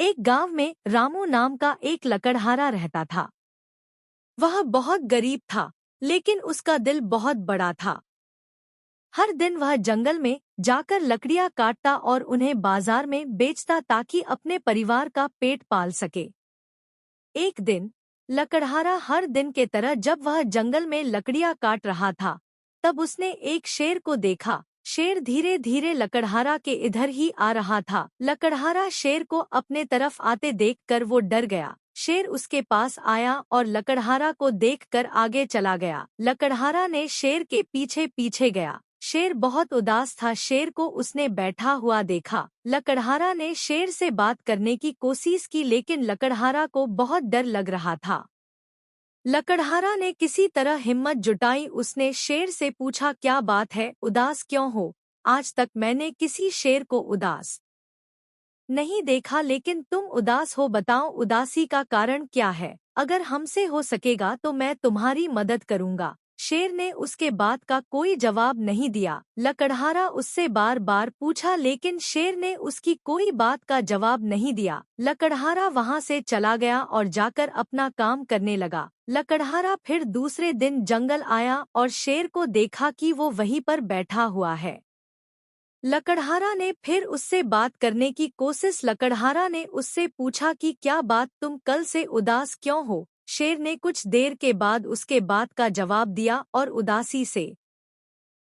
एक गांव में रामू नाम का एक लकड़हारा रहता था। वह बहुत गरीब था, लेकिन उसका दिल बहुत बड़ा था। हर दिन वह जंगल में जाकर लकड़ियां काटता और उन्हें बाजार में बेचता ताकि अपने परिवार का पेट पाल सके। एक दिन लकड़हारा हर दिन के तरह जब वह जंगल में लकड़ियां काट रहा था, तब उसने एक शेर को देखा। शेर धीरे धीरे लकड़हारा के इधर ही आ रहा था। लकड़हारा शेर को अपने तरफ आते देखकर वो डर गया। शेर उसके पास आया और लकड़हारा को देखकर आगे चला गया। लकड़हारा ने शेर के पीछे पीछे गया। शेर बहुत उदास था। शेर को उसने बैठा हुआ देखा। लकड़हारा ने शेर से बात करने की कोशिश की, लेकिन लकड़हारा को बहुत डर लग रहा था। लकड़हारा ने किसी तरह हिम्मत जुटाई। उसने शेर से पूछा, क्या बात है, उदास क्यों हो? आज तक मैंने किसी शेर को उदास नहीं देखा, लेकिन तुम उदास हो। बताओ, उदासी का कारण क्या है? अगर हमसे हो सकेगा तो मैं तुम्हारी मदद करूंगा। शेर ने उसके बात का कोई जवाब नहीं दिया। लकड़हारा उससे बार बार पूछा, लेकिन शेर ने उसकी कोई बात का जवाब नहीं दिया। लकड़हारा वहां से चला गया और जाकर अपना काम करने लगा। लकड़हारा फिर दूसरे दिन जंगल आया और शेर को देखा कि वो वहीं पर बैठा हुआ है। लकड़हारा ने फिर उससे बात करने की कोशिश। लकड़हारा ने उससे पूछा कि क्या बात, तुम कल से उदास क्यों हो? शेर ने कुछ देर के बाद उसके बात का जवाब दिया और उदासी से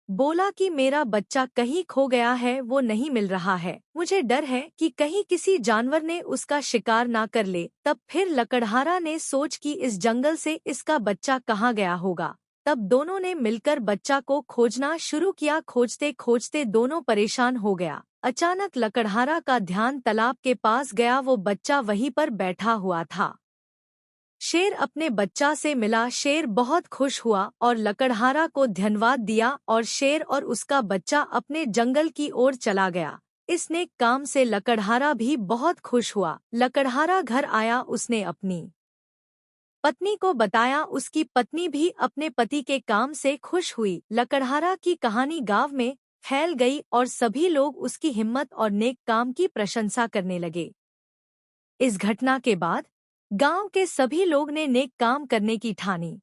बोला कि मेरा बच्चा कहीं खो गया है, वो नहीं मिल रहा है। मुझे डर है कि कहीं किसी जानवर ने उसका शिकार ना कर ले। तब फिर लकड़हारा ने सोच कि इस जंगल से इसका बच्चा कहाँ गया होगा। तब दोनों ने मिलकर बच्चा को खोजना शुरू किया। खोजते खोजते दोनों परेशान हो गया। अचानक लकड़हारा का ध्यान तालाब के पास गया। वो बच्चा वहीं पर बैठा हुआ था। शेर अपने बच्चा से मिला। शेर बहुत खुश हुआ और लकड़हारा को धन्यवाद दिया और शेर और उसका बच्चा अपने जंगल की ओर चला गया। इस नेक काम से लकड़हारा भी बहुत खुश हुआ। लकड़हारा घर आया। उसने अपनी पत्नी को बताया। उसकी पत्नी भी अपने पति के काम से खुश हुई। लकड़हारा की कहानी गांव में फैल गई और सभी लोग उसकी हिम्मत और नेक काम की प्रशंसा करने लगे। इस घटना के बाद गांव के सभी लोग ने नेक काम करने की ठानी।